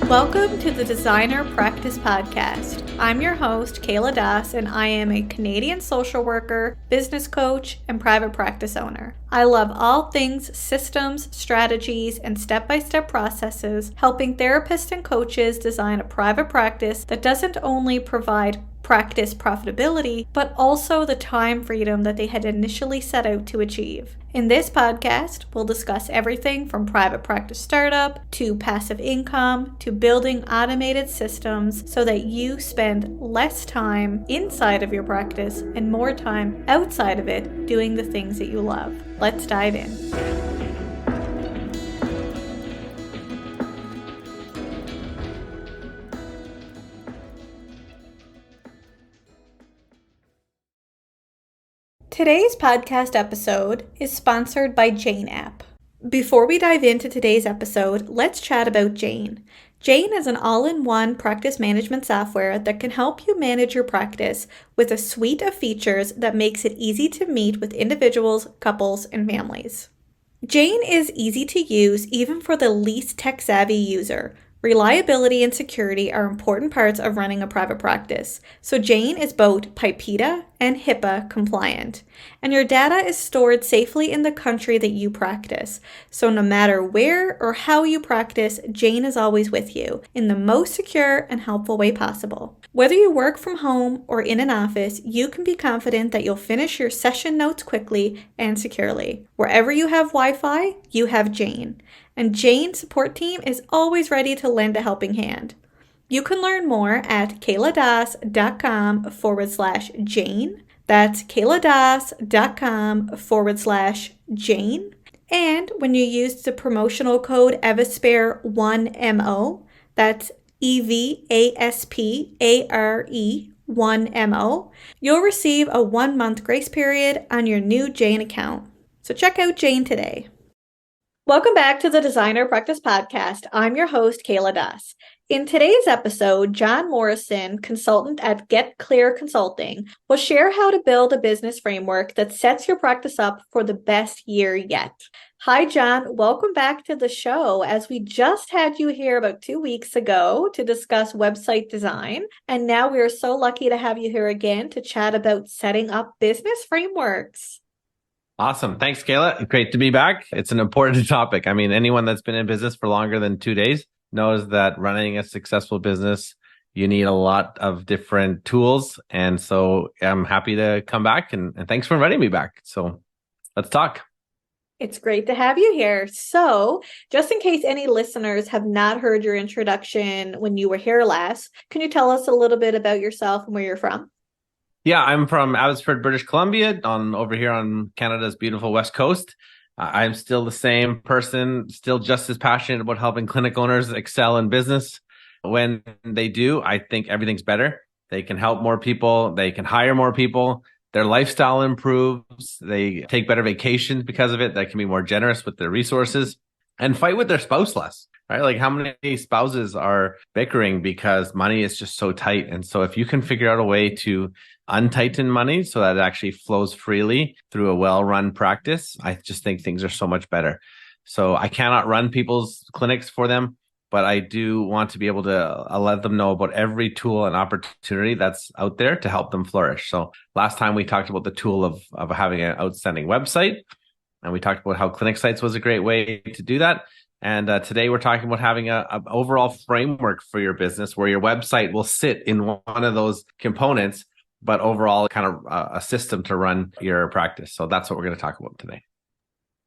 Welcome to the Designer Practice Podcast. I'm your host, Kayla Das, and I am a Canadian social worker, business coach, and private practice owner. I love all things systems, strategies, and step-by-step processes, helping therapists and coaches design a private practice that doesn't only provide practice profitability, but also the time freedom that they had initially set out to achieve. In this podcast, we'll discuss everything from private practice startup to passive income to building automated systems so that you spend less time inside of your practice and more time outside of it doing the things that you love. Let's dive in. Today's podcast episode is sponsored by Jane app. Before we dive into today's episode, let's chat about Jane. Jane is an all-in-one practice management software that can help you manage your practice with a suite of features that makes it easy to meet with individuals, couples, and families. Jane is easy to use even for the least tech-savvy user. Reliability and security are important parts of running a private practice, so Jane is both PIPEDA and HIPAA compliant, and your data is stored safely in the country that you practice, so no matter where or how you practice, Jane is always with you in the most secure and helpful way possible. Whether you work from home or in an office, you can be confident that you'll finish your session notes quickly and securely. Wherever you have Wi-Fi, you have Jane. And Jane's support team is always ready to lend a helping hand. You can learn more at kayladas.com/Jane. That's kayladas.com/Jane. And when you use the promotional code EVASPARE1MO, that's EVASPARE1MO, you'll receive a 1-month grace period on your new Jane account. So check out Jane today. Welcome back to the Designer Practice Podcast. I'm your host, Kayla Das. In today's episode, Jon Morrison, consultant at Get Clear Consulting, will share how to build a business framework that sets your practice up for the best year yet. Hi, Jon. Welcome back to the show, as we just had you here about 2 weeks ago to discuss website design, and now we are so lucky to have you here again to chat about setting up business frameworks. Awesome. Thanks, Kayla. Great to be back. It's an important topic. I mean, anyone that's been in business for longer than 2 days knows that running a successful business, you need a lot of different tools. And so I'm happy to come back and thanks for inviting me back. So let's talk. It's great to have you here. So just in case any listeners have not heard your introduction when you were here last, can you tell us a little bit about yourself and where you're from? Yeah, I'm from Abbotsford, British Columbia, over here on Canada's beautiful West Coast. I'm still the same person, still just as passionate about helping clinic owners excel in business. When they do, I think everything's better. They can help more people. They can hire more people. Their lifestyle improves. They take better vacations because of it. They can be more generous with their resources and fight with their spouse less. Right? Like, how many spouses are bickering because money is just so tight? And so if you can figure out a way to untighten money so that it actually flows freely through a well-run practice, I just think things are so much better. So I cannot run people's clinics for them, but I do want to be able to let them know about every tool and opportunity that's out there to help them flourish. So last time we talked about the tool of having an outstanding website, and we talked about how clinic sites was a great way to do that. And today we're talking about having an overall framework for your business where your website will sit in one of those components, but overall kind of a system to run your practice. So that's what we're going to talk about today.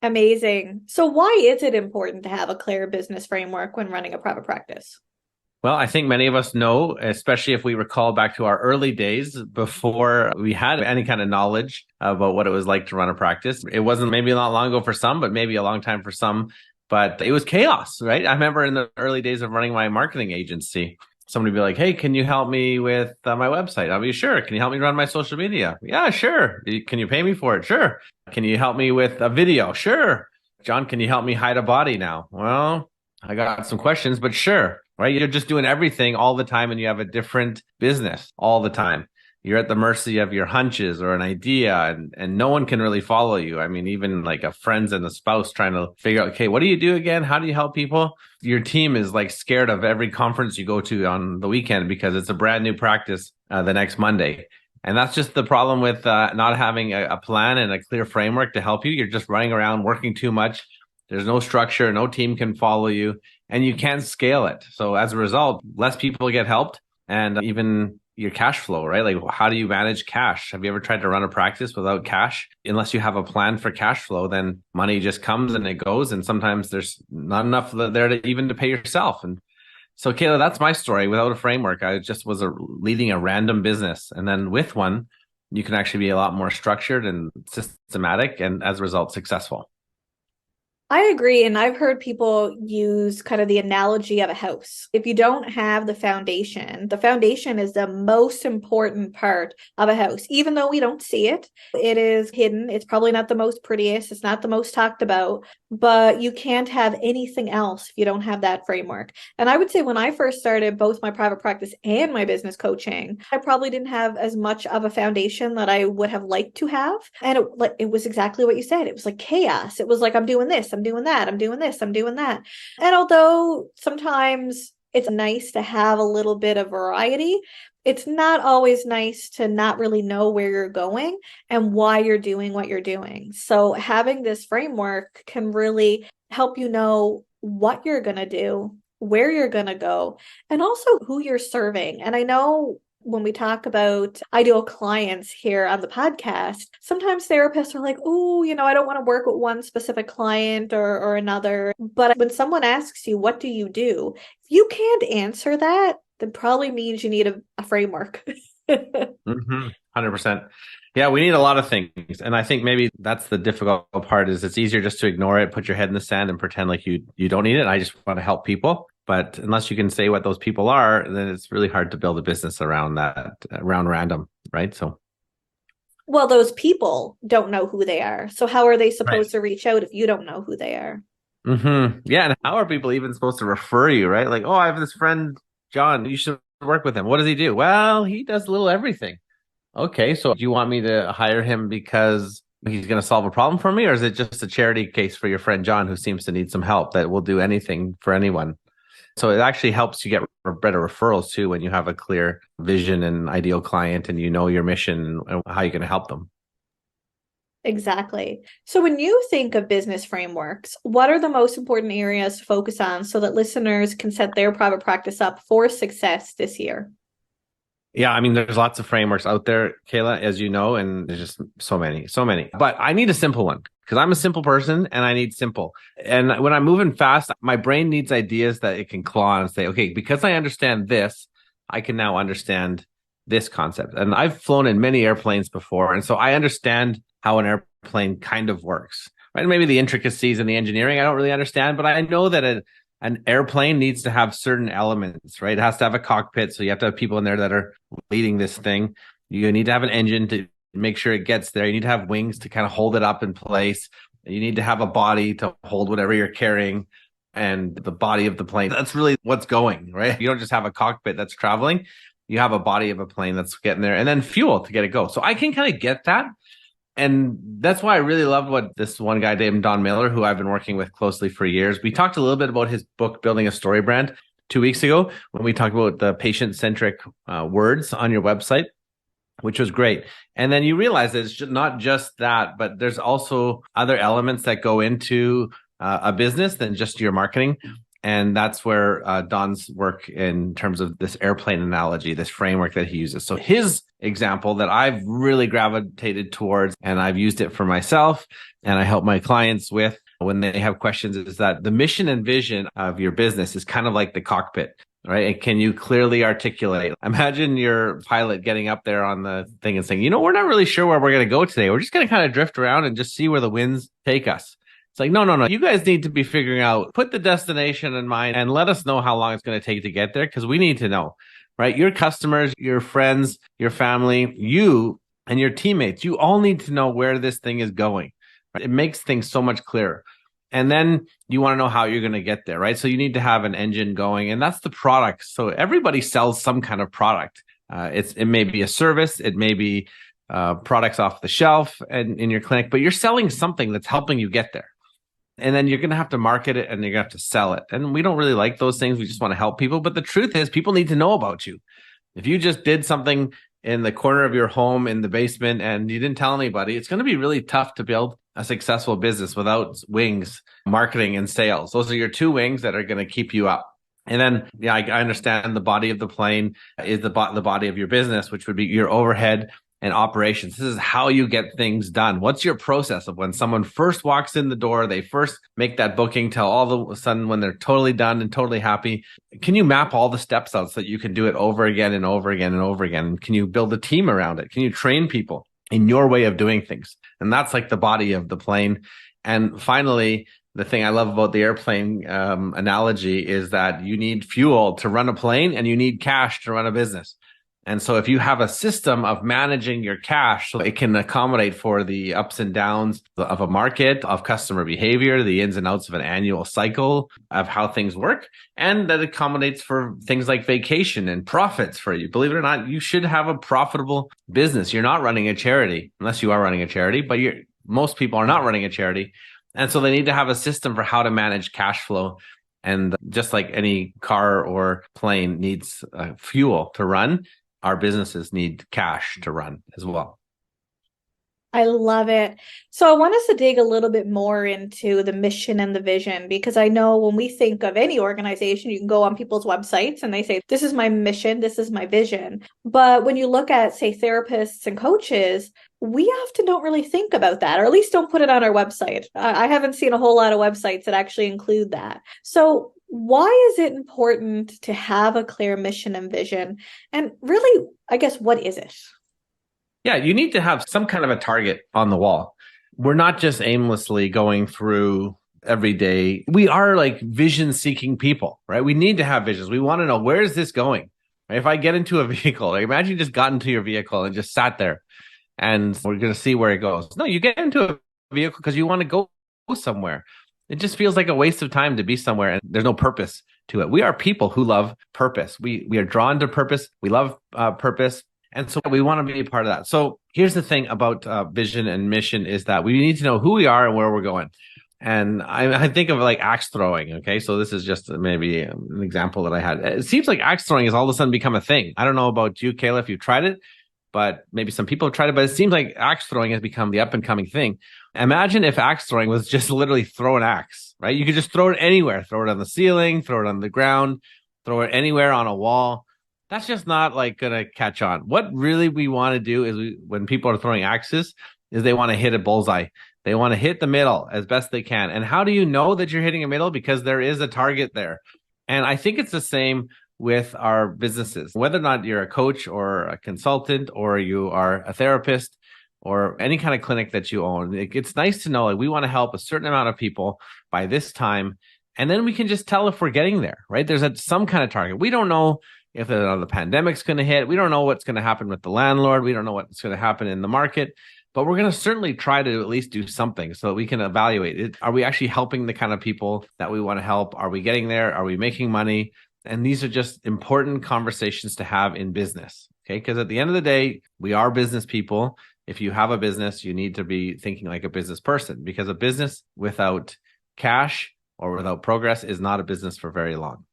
Amazing. So why is it important to have a clear business framework when running a private practice? Well, I think many of us know, especially if we recall back to our early days before we had any kind of knowledge about what it was like to run a practice. It wasn't maybe not long ago for some, but maybe a long time for some. But it was chaos, right? I remember in the early days of running my marketing agency, somebody would be like, hey, can you help me with my website? I'll be sure. Can you help me run my social media? Yeah, sure. Can you pay me for it? Sure. Can you help me with a video? Sure. Jon, can you help me hide a body now? Well, I got some questions, but sure. Right? You're just doing everything all the time and you have a different business all the time. you're at the mercy of your hunches or an idea, and no one can really follow you. I mean, even like a friends and a spouse trying to figure out, okay, what do you do again? How do you help people? Your team is like scared of every conference you go to on the weekend because it's a brand new practice the next Monday. And that's just the problem with not having a plan and a clear framework to help you. You're just running around working too much. There's no structure, no team can follow you, and you can't scale it. So as a result, less people get helped, and even your cash flow, right? Like, how do you manage cash? Have you ever tried to run a practice without cash? Unless you have a plan for cash flow, then money just comes and it goes. And sometimes there's not enough there to even to pay yourself. And so, Kayla, that's my story. Without a framework, I just was leading a random business. And then with one, you can actually be a lot more structured and systematic, and as a result, successful. I agree. And I've heard people use kind of the analogy of a house. If you don't have the foundation is the most important part of a house. Even though we don't see it, it is hidden. It's probably not the most prettiest. It's not the most talked about, but you can't have anything else if you don't have that framework. And I would say when I first started both my private practice and my business coaching, I probably didn't have as much of a foundation that I would have liked to have. And it was exactly what you said. It was like chaos. It was like, I'm doing this, I'm doing that, I'm doing this, I'm doing that. And although sometimes it's nice to have a little bit of variety, it's not always nice to not really know where you're going and why you're doing what you're doing. So having this framework can really help you know what you're going to do, where you're going to go, and also who you're serving. And I know when we talk about ideal clients here on the podcast, sometimes therapists are like, oh, I don't want to work with one specific client or another. But when someone asks you, what do you do? If you can't answer that, then probably means you need a framework. 100%. Yeah, we need a lot of things. And I think maybe that's the difficult part is it's easier just to ignore it, put your head in the sand and pretend like you don't need it. I just want to help people. But unless you can say what those people are, then it's really hard to build a business around that, around random, right? So, Well, those people don't know who they are. So how are they right. supposed to reach out if you don't know who they are? Yeah. And how are people even supposed to refer you, right? Like, oh, I have this friend, John, you should work with him. What does he do? Well, he does a little everything. Okay, so do you want me to hire him because he's going to solve a problem for me, or is it just a charity case for your friend John who seems to need some help that will do anything for anyone? So it actually helps you get better referrals too when you have a clear vision and ideal client and you know your mission and how you're going to help them. Exactly. So when you think of business frameworks, what are the most important areas to focus on so that listeners can set their private practice up for success this year? Yeah, I mean, there's lots of frameworks out there, Kayla, as you know, and there's just so many, so many. But I need a simple one because I'm a simple person and I need simple. And when I'm moving fast, my brain needs ideas that it can claw on and say, okay, because I understand this, I can now understand this concept. And I've flown in many airplanes before. And so I understand how an airplane kind of works, right? Maybe the intricacies and the engineering, I don't really understand, but I know that an airplane needs to have certain elements, right? It has to have a cockpit. So you have to have people in there that are leading this thing. You need to have an engine to make sure it gets there. You need to have wings to kind of hold it up in place. You need to have a body to hold whatever you're carrying and the body of the plane. That's really what's going, right? You don't just have a cockpit that's traveling. You have a body of a plane that's getting there and then fuel to get it go. So I can kind of get that. And that's why I really loved what this one guy named Don Miller, who I've been working with closely for years. We talked a little bit about his book, Building a Story Brand, 2 weeks ago when we talked about the patient-centric words on your website, which was great. And then you realize that it's not just that, but there's also other elements that go into a business than just your marketing. And that's where Don's work in terms of this airplane analogy, this framework that he uses. So his example that I've really gravitated towards, and I've used it for myself, and I help my clients with when they have questions, is that the mission and vision of your business is kind of like the cockpit, right? And can you clearly articulate? Imagine your pilot getting up there on the thing and saying, we're not really sure where we're going to go today. We're just going to kind of drift around and just see where the winds take us. It's like, no. You guys need to be figuring out, put the destination in mind and let us know how long it's going to take to get there because we need to know, right? Your customers, your friends, your family, you and your teammates, you all need to know where this thing is going. Right? It makes things so much clearer. And then you want to know how you're going to get there, right? So you need to have an engine going and that's the product. So everybody sells some kind of product. It may be a service, it may be products off the shelf and in your clinic, but you're selling something that's helping you get there. And then you're going to have to market it and you're going to have to sell it. And we don't really like those things. We just want to help people. But the truth is, people need to know about you. If you just did something in the corner of your home in the basement and you didn't tell anybody, it's going to be really tough to build a successful business without wings, marketing and sales. Those are your two wings that are going to keep you up. And then, yeah, I understand the body of the plane is the body of your business, which would be your overhead and operations. This is how you get things done. What's your process of when someone first walks in the door, they first make that booking till all of a sudden when they're totally done and totally happy? Can you map all the steps out so that you can do it over again and over again and over again? Can you build a team around it? Can you train people in your way of doing things? And that's like the body of the plane. And finally, the thing I love about the airplane analogy is that you need fuel to run a plane and you need cash to run a business. And so if you have a system of managing your cash so it can accommodate for the ups and downs of a market, of customer behavior, the ins and outs of an annual cycle of how things work, and that accommodates for things like vacation and profits for you. Believe it or not, you should have a profitable business. You're not running a charity, unless you are running a charity, but most people are not running a charity. And so they need to have a system for how to manage cash flow. And just like any car or plane needs fuel to run, our businesses need cash to run as well. I love it. So I want us to dig a little bit more into the mission and the vision, because I know when we think of any organization, you can go on people's websites and they say, this is my mission, this is my vision. But when you look at, say, therapists and coaches, we often don't really think about that, or at least don't put it on our website. I haven't seen a whole lot of websites that actually include that. So why is it important to have a clear mission and vision? And really, I guess, what is it? Yeah, you need to have some kind of a target on the wall. We're not just aimlessly going through every day. We are like vision seeking people, right? We need to have visions. We want to know, where is this going? Right? If I get into a vehicle, like imagine you just got into your vehicle and just sat there and we're going to see where it goes. No, you get into a vehicle because you want to go somewhere. It just feels like a waste of time to be somewhere and there's no purpose to it. We are people who love purpose. We are drawn to purpose. We love purpose. And so we want to be a part of that. So here's the thing about vision and mission is that we need to know who we are and where we're going. And I think of like axe throwing. Okay. So this is just maybe an example that I had. It seems like axe throwing has all of a sudden become a thing. I don't know about you, Kayla, if you've tried it, but maybe some people have tried it, but it seems like axe throwing has become the up and coming thing. Imagine if axe throwing was just literally throw an axe, right? You could just throw it anywhere, throw it on the ceiling, throw it on the ground, throw it anywhere on a wall. That's just not like going to catch on. What really we want to do is when people are throwing axes is they want to hit a bullseye. They want to hit the middle as best they can. And how do you know that you're hitting a middle? Because there is a target there. And I think it's the same with our businesses, whether or not you're a coach or a consultant or you are a therapist or any kind of clinic that you own. It's nice to know like we want to help a certain amount of people by this time. And then we can just tell if we're getting there, right? There's some kind of target. We don't know if the pandemic's going to hit. We don't know what's going to happen with the landlord. We don't know what's going to happen in the market, but we're going to certainly try to at least do something so that we can evaluate it. Are we actually helping the kind of people that we want to help? Are we getting there? Are we making money? And these are just important conversations to have in business. Okay. Because at the end of the day, we are business people. If you have a business, you need to be thinking like a business person, because a business without cash or without progress is not a business for very long.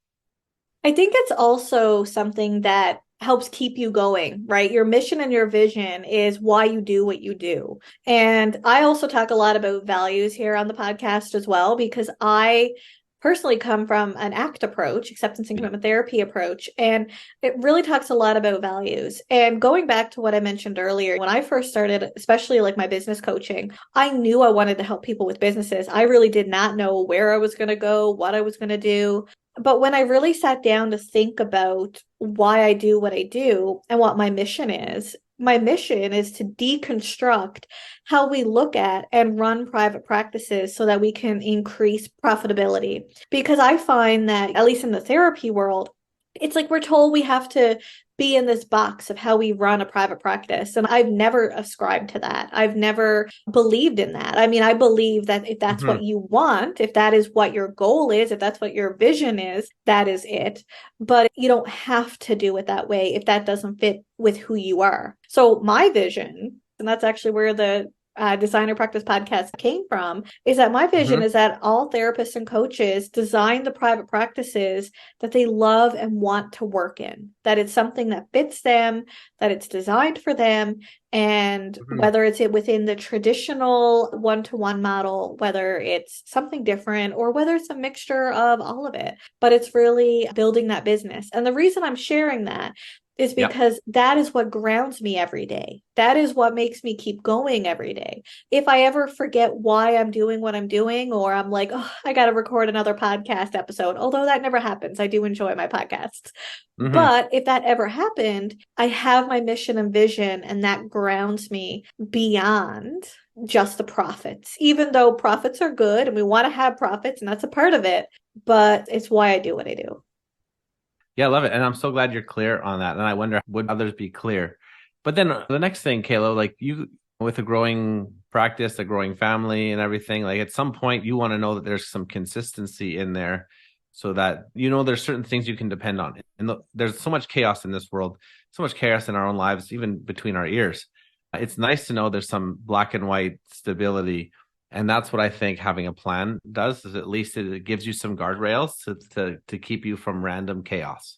I think it's also something that helps keep you going, right? Your mission and your vision is why you do what you do. And I also talk a lot about values here on the podcast as well, because I personally come from an ACT approach, acceptance and commitment therapy approach, and it really talks a lot about values. And going back to what I mentioned earlier, when I first started, especially like my business coaching, I knew I wanted to help people with businesses. I really did not know where I was going to go, what I was going to do. But when I really sat down to think about why I do what I do and what my mission is to deconstruct how we look at and run private practices so that we can increase profitability. Because I find that, at least in the therapy world, it's like we're told we have to be in this box of how we run a private practice. And I've never ascribed to that. I've never believed in that. I mean, I believe that if that's what you want, if that is what your goal is, if that's what your vision is, that is it. But you don't have to do it that way if that doesn't fit with who you are. So my vision, and that's actually where the Designer Practice podcast came from, is that my vision is that all therapists and coaches design the private practices that they love and want to work in, that it's something that fits them, that it's designed for them. And whether it's within the traditional one-to-one model, whether it's something different, or whether it's a mixture of all of it, but it's really building that business. And the reason I'm sharing that is because that is what grounds me every day. That is what makes me keep going every day. If I ever forget why I'm doing what I'm doing, or I'm like, oh, I got to record another podcast episode, although that never happens. I do enjoy my podcasts. But if that ever happened, I have my mission and vision, and that grounds me beyond just the profits, even though profits are good and we want to have profits, and that's a part of it. But it's why I do what I do. Yeah, I love it. And I'm so glad you're clear on that. And I wonder, would others be clear? But then the next thing, Kayla, like you, with a growing practice, a growing family and everything, like at some point you want to know that there's some consistency in there so that, there's certain things you can depend on. And there's so much chaos in this world, so much chaos in our own lives, even between our ears. It's nice to know there's some black and white stability. And that's what I think having a plan does, is at least it gives you some guardrails to keep you from random chaos.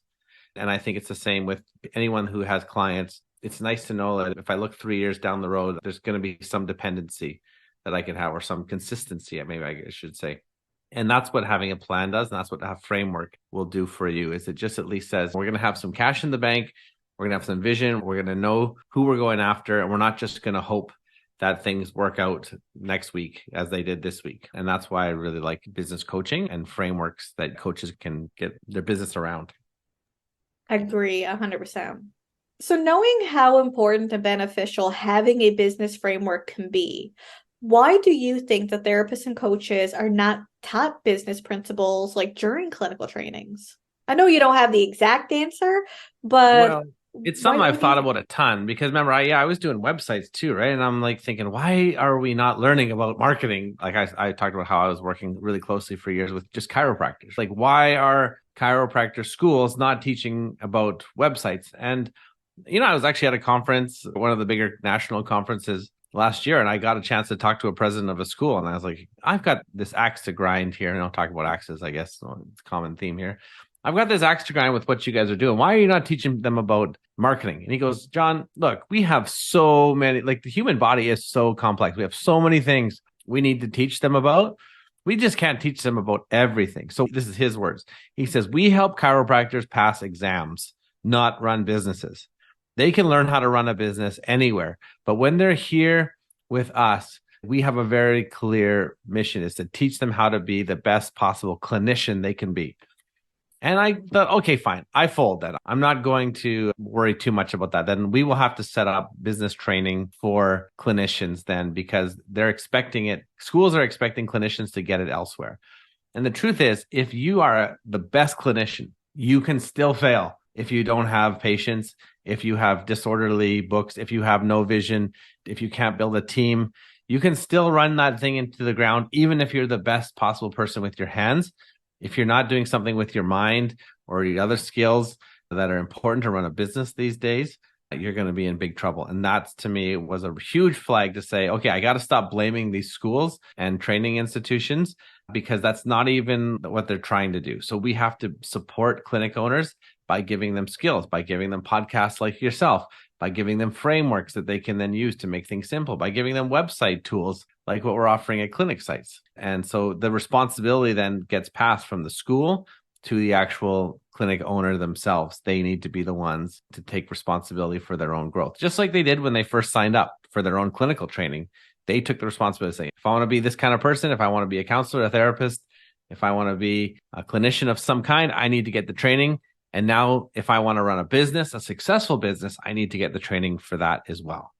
And I think it's the same with anyone who has clients. It's nice to know that if I look 3 years down the road, there's going to be some dependency that I can have, or some consistency, maybe I should say. And that's what having a plan does. And that's what a framework will do for you, is it just at least says, we're going to have some cash in the bank. We're going to have some vision. We're going to know who we're going after. And we're not just going to hope that things work out next week as they did this week. And that's why I really like business coaching and frameworks that coaches can get their business around. I agree 100%. So knowing how important and beneficial having a business framework can be, why do you think that therapists and coaches are not taught business principles like during clinical trainings? I know you don't have the exact answer, but it's something I've thought about a ton, because remember, I was doing websites too, right? And I'm like thinking, why are we not learning about marketing? Like I talked about how I was working really closely for years with just chiropractors. Like, why are chiropractor schools not teaching about websites? And, I was actually at a conference, one of the bigger national conferences last year, and I got a chance to talk to a president of a school. And I was like, I've got this axe to grind here. And I'll talk about axes, I guess. So it's a common theme here. I've got this axe to grind with what you guys are doing. Why are you not teaching them about marketing? And he goes, John, look, we have so many, like the human body is so complex. We have so many things we need to teach them about. We just can't teach them about everything. So this is his words. He says, we help chiropractors pass exams, not run businesses. They can learn how to run a business anywhere. But when they're here with us, we have a very clear mission, is to teach them how to be the best possible clinician they can be. And I thought, okay, fine. I fold that. I'm not going to worry too much about that. Then we will have to set up business training for clinicians then, because they're expecting it. Schools are expecting clinicians to get it elsewhere. And the truth is, if you are the best clinician, you can still fail if you don't have patience, if you have disorderly books, if you have no vision, if you can't build a team. You can still run that thing into the ground, even if you're the best possible person with your hands. If you're not doing something with your mind or your other skills that are important to run a business these days, you're going to be in big trouble. And that, to me, was a huge flag to say, okay, I got to stop blaming these schools and training institutions, because that's not even what they're trying to do. So we have to support clinic owners by giving them skills, by giving them podcasts like yourself, by giving them frameworks that they can then use to make things simple, by giving them website tools like what we're offering at clinic sites. And so the responsibility then gets passed from the school to the actual clinic owner themselves. They need to be the ones to take responsibility for their own growth, just like they did when they first signed up for their own clinical training. They took the responsibility, saying, if I want to be this kind of person, if I want to be a counselor, a therapist, if I want to be a clinician of some kind, I need to get the training. And now if I want to run a business, a successful business, I need to get the training for that as well.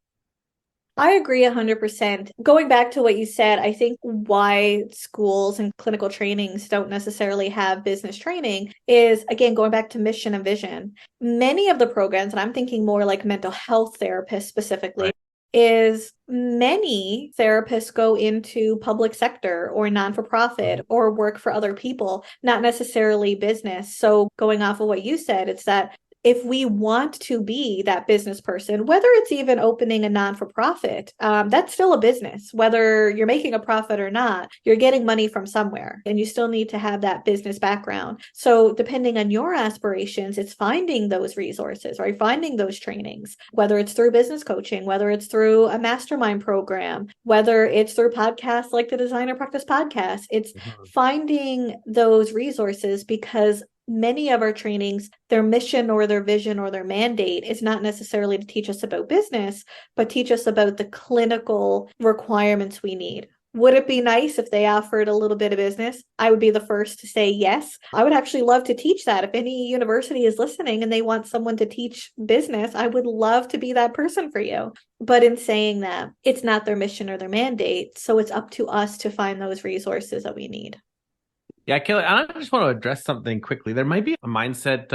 I agree 100%. Going back to what you said, I think why schools and clinical trainings don't necessarily have business training is, again, going back to mission and vision. Many of the programs, and I'm thinking more like mental health therapists specifically, Right. is many therapists go into public sector or non-for-profit Mhm. or work for other people, not necessarily business. So going off of what you said, it's that if we want to be that business person, whether it's even opening a non-for-profit, that's still a business. Whether you're making a profit or not, you're getting money from somewhere, and you still need to have that business background. So, depending on your aspirations, it's finding those resources, right? Finding those trainings, whether it's through business coaching, whether it's through a mastermind program, whether it's through podcasts like the Designer Practice Podcast. It's Mhm. finding those resources because many of our trainings, their mission or their vision or their mandate is not necessarily to teach us about business, but teach us about the clinical requirements we need. Would it be nice if they offered a little bit of business? I would be the first to say yes. I would actually love to teach that. If any university is listening and they want someone to teach business, I would love to be that person for you. But in saying that, it's not their mission or their mandate. So it's up to us to find those resources that we need. Yeah, Kelly, I just want to address something quickly. There might be a mindset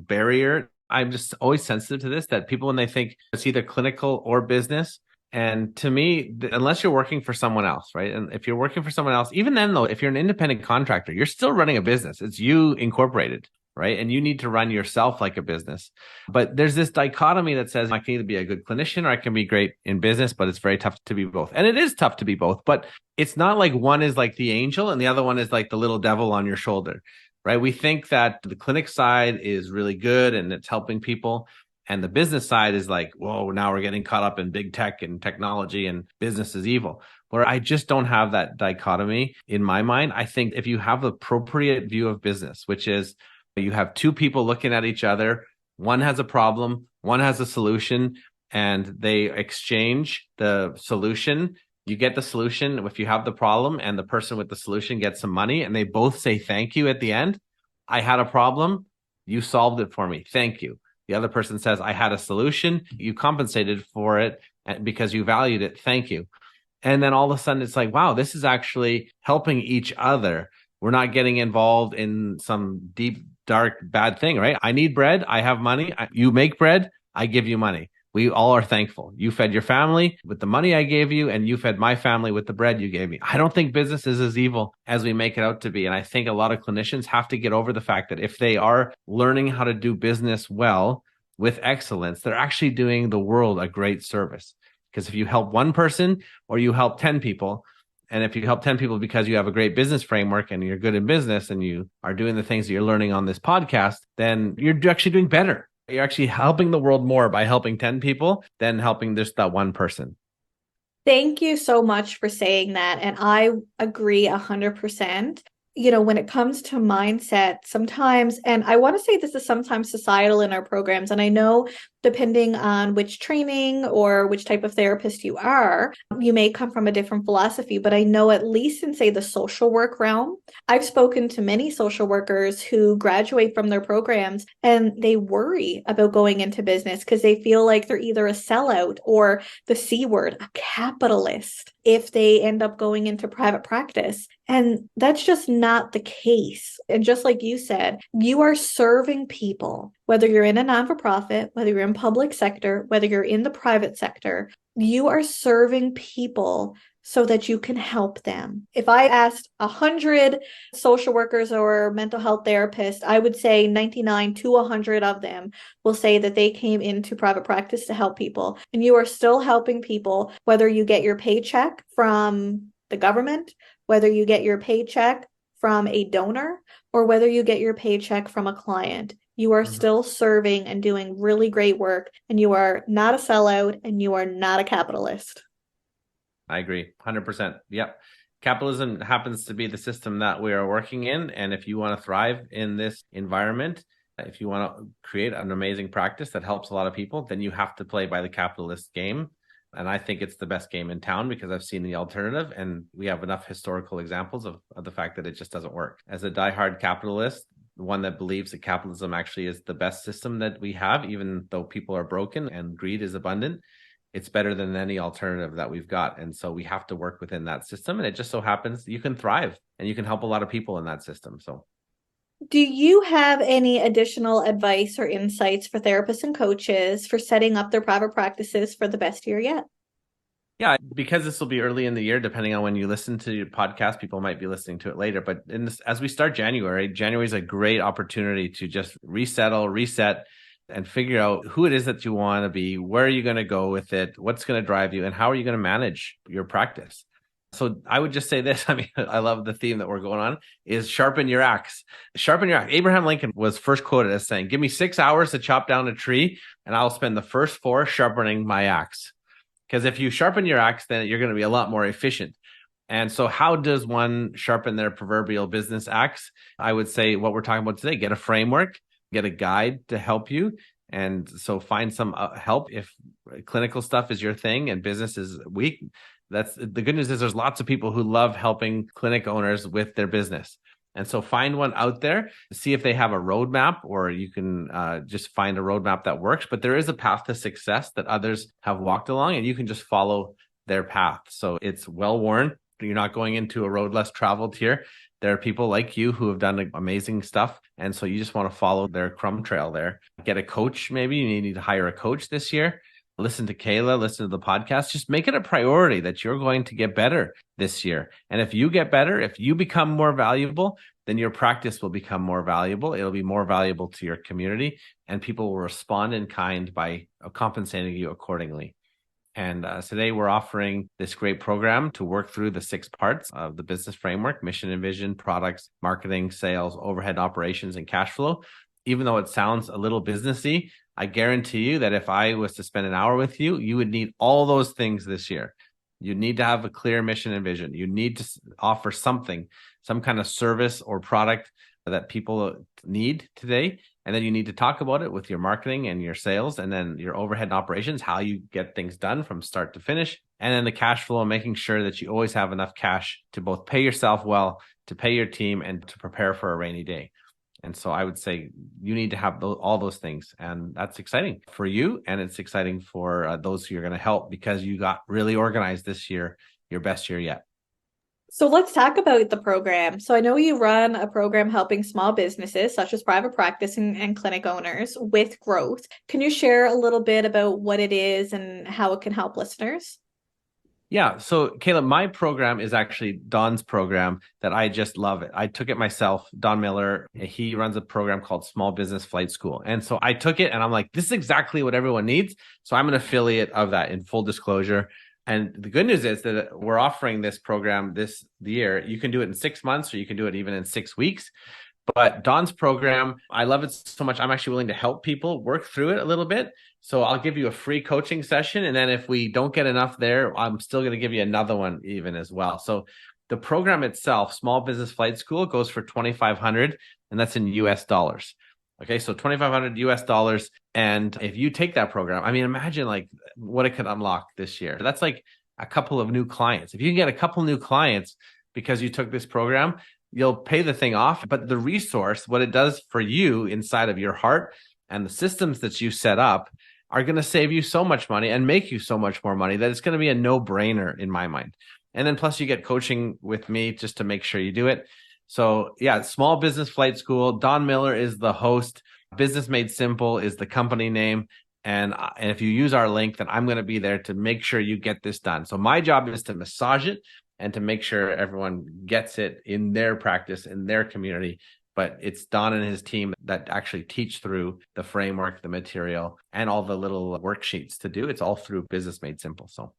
barrier. I'm just always sensitive to this that people, when they think it's either clinical or business, and to me, unless you're working for someone else, right? And if you're working for someone else, even then, though, if you're an independent contractor, you're still running a business. It's you incorporated, right? And you need to run yourself like a business. But there's this dichotomy that says I can either be a good clinician or I can be great in business, but it's very tough to be both. And it is tough to be both. But it's not like one is like the angel and the other one is like the little devil on your shoulder, right? We think that the clinic side is really good and it's helping people. And the business side is like, whoa, now we're getting caught up in big tech and technology and business is evil. Where I just don't have that dichotomy in my mind. I think if you have the appropriate view of business, which is you have two people looking at each other, one has a problem, one has a solution, and they exchange the solution. You get the solution if you have the problem, and the person with the solution gets some money, and they both say thank you at the end. I had a problem, you solved it for me. Thank you. The other person says, I had a solution, you compensated for it because you valued it. Thank you. And then all of a sudden it's like, wow, this is actually helping each other. We're not getting involved in some deep, dark, bad thing, right? I need bread. I have money. You make bread. I give you money. We all are thankful. You fed your family with the money I gave you, and you fed my family with the bread you gave me. I don't think business is as evil as we make it out to be. And I think a lot of clinicians have to get over the fact that if they are learning how to do business well with excellence, they're actually doing the world a great service. Because if you help one person or you help 10 people, and if you help 10 people because you have a great business framework and you're good in business and you are doing the things that you're learning on this podcast, then you're actually doing better. You're actually helping the world more by helping 10 people than helping just that one person. Thank you so much for saying that. And I agree 100%. You know, when it comes to mindset, sometimes, and I want to say this is sometimes societal in our programs, and I know depending on which training or which type of therapist you are, you may come from a different philosophy, but I know at least in, say, the social work realm, I've spoken to many social workers who graduate from their programs and they worry about going into business because they feel like they're either a sellout or the C word, a capitalist, if they end up going into private practice. And that's just not the case. And just like you said, you are serving people, whether you're in a non for profit, whether you're in public sector, whether you're in the private sector, you are serving people so that you can help them. If I asked 100 social workers or mental health therapists, I would say 99 to 100 of them will say that they came into private practice to help people. And you are still helping people, whether you get your paycheck from the government, whether you get your paycheck from a donor, or whether you get your paycheck from a client. You are Mhm. still serving and doing really great work, and you are not a sellout and you are not a capitalist. I agree 100%. Yep. Capitalism happens to be the system that we are working in. And if you want to thrive in this environment, if you want to create an amazing practice that helps a lot of people, then you have to play by the capitalist game. And I think it's the best game in town because I've seen the alternative and we have enough historical examples of the fact that it just doesn't work. As a diehard capitalist, one that believes that capitalism actually is the best system that we have, even though people are broken and greed is abundant, it's better than any alternative that we've got. And so we have to work within that system. And it just so happens you can thrive and you can help a lot of people in that system. So Do you have any additional advice or insights for therapists and coaches for setting up their private practices for the best year yet? yeah, because this will be early in the year, depending on when you listen to your podcast, people might be listening to it later. But as we start January is a great opportunity to just reset, and figure out who it is that you want to be, where are you going to go with it, what's going to drive you, and how are you going to manage your practice. So I would just say this. I mean, I love the theme that we're going on is sharpen your axe. Sharpen your axe. Abraham Lincoln was first quoted as saying, give me 6 hours to chop down a tree and I'll spend the first 4 sharpening my axe. Because if you sharpen your axe, then you're going to be a lot more efficient. And so how does one sharpen their proverbial business axe? I would say what we're talking about today, get a framework, get a guide to help you. And so find some help if clinical stuff is your thing and business is weak. That's the good news is there's lots of people who love helping clinic owners with their business. And so find one out there, see if they have a roadmap, or you can just find a roadmap that works. But there is a path to success that others have walked along, and you can just follow their path. So it's well worn. You're not going into a road less traveled here. There are people like you who have done amazing stuff. And so you just want to follow their crumb trail there. Get a coach, maybe you need to hire a coach this year. Listen to Kayla, listen to the podcast. Just make it a priority that you're going to get better this year. And if you get better, if you become more valuable, then your practice will become more valuable. It'll be more valuable to your community, and people will respond in kind by compensating you accordingly. And today we're offering this great program to work through the 6 parts of the business framework: mission and vision, products, marketing, sales, overhead operations, and cash flow. Even though it sounds a little businessy, I guarantee you that if I was to spend an hour with you, you would need all those things this year. You need to have a clear mission and vision. You need to offer something, some kind of service or product that people need today. And then you need to talk about it with your marketing and your sales, and then your overhead and operations, how you get things done from start to finish. And then the cash flow, making sure that you always have enough cash to both pay yourself well, to pay your team, and to prepare for a rainy day. And so I would say you need to have all those things. And that's exciting for you. And it's exciting for those who you're going to help, because you got really organized this year, your best year yet. So let's talk about the program. So I know you run a program helping small businesses such as private practice and clinic owners with growth. Can you share a little bit about what it is and how it can help listeners? Yeah. So, Caleb, my program is actually Don's program that I just love it. I took it myself. Don Miller, he runs a program called Small Business Flight School. And so I took it and I'm like, this is exactly what everyone needs. So I'm an affiliate of that, in full disclosure. And the good news is that we're offering this program this year. You can do it in 6 months, or you can do it even in 6 weeks. But Don's program, I love it so much. I'm actually willing to help people work through it a little bit. So I'll give you a free coaching session. And then if we don't get enough there, I'm still going to give you another one even as well. So the program itself, Small Business Flight School, goes for $2,500, and that's in US dollars. Okay, so $2,500 US dollars. And if you take that program, I mean, imagine like what it could unlock this year. That's like a couple of new clients. If you can get a couple new clients because you took this program, you'll pay the thing off. But the resource, what it does for you inside of your heart and the systems that you set up, are going to save you so much money and make you so much more money that it's going to be a no-brainer in my mind. And then plus you get coaching with me just to make sure you do it. So yeah, Small Business Flight School. Don Miller is the host. Business Made Simple is the company name. And if you use our link, then I'm going to be there to make sure you get this done. So my job is to massage it and to make sure everyone gets it in their practice, in their community. But it's Don and his team that actually teach through the framework, the material, and all the little worksheets to do. It's all through Business Made Simple. So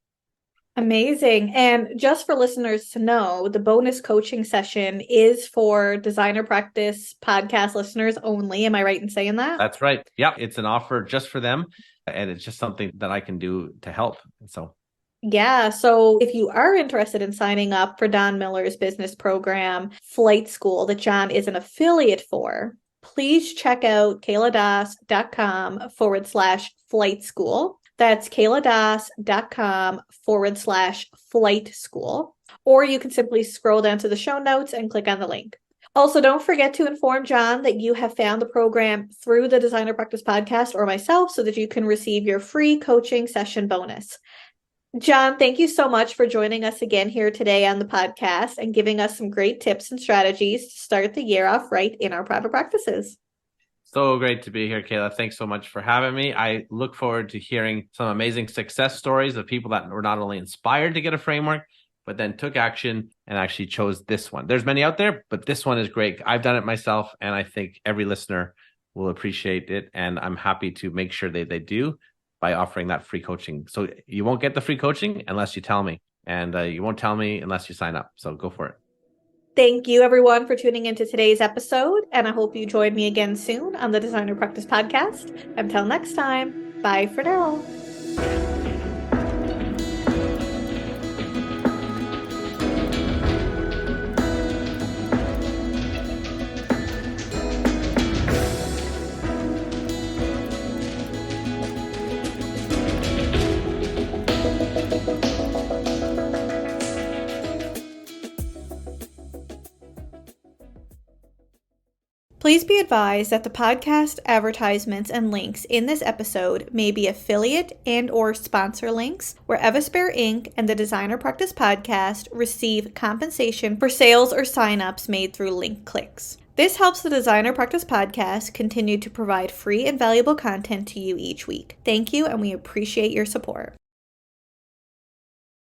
amazing. And just for listeners to know, the bonus coaching session is for Designer Practice podcast listeners only. Am I right in saying that? That's right. Yeah, it's an offer just for them. And it's just something that I can do to help. So yeah. So if you are interested in signing up for Don Miller's business program, Flight School, that Jon is an affiliate for, please check out kayladas.com/flight school. That's kayladas.com/flight school. Or you can simply scroll down to the show notes and click on the link. Also, don't forget to inform Jon that you have found the program through the Designer Practice Podcast or myself so that you can receive your free coaching session bonus. Jon, thank you so much for joining us again here today on the podcast and giving us some great tips and strategies to start the year off right in our private practices. So great to be here, Kayla. Thanks so much for having me. I look forward to hearing some amazing success stories of people that were not only inspired to get a framework, but then took action and actually chose this one. There's many out there, but this one is great. I've done it myself, and I think every listener will appreciate it. And I'm happy to make sure they do by offering that free coaching. So you won't get the free coaching unless you tell me, and you won't tell me unless you sign up. So go for it. Thank you, everyone, for tuning into today's episode, and I hope you join me again soon on the Designer Practice Podcast. Until next time, bye for now. Please be advised that the podcast advertisements and links in this episode may be affiliate and or sponsor links where Evaspare Inc. and the Designer Practice Podcast receive compensation for sales or signups made through link clicks. This helps the Designer Practice Podcast continue to provide free and valuable content to you each week. Thank you, and we appreciate your support.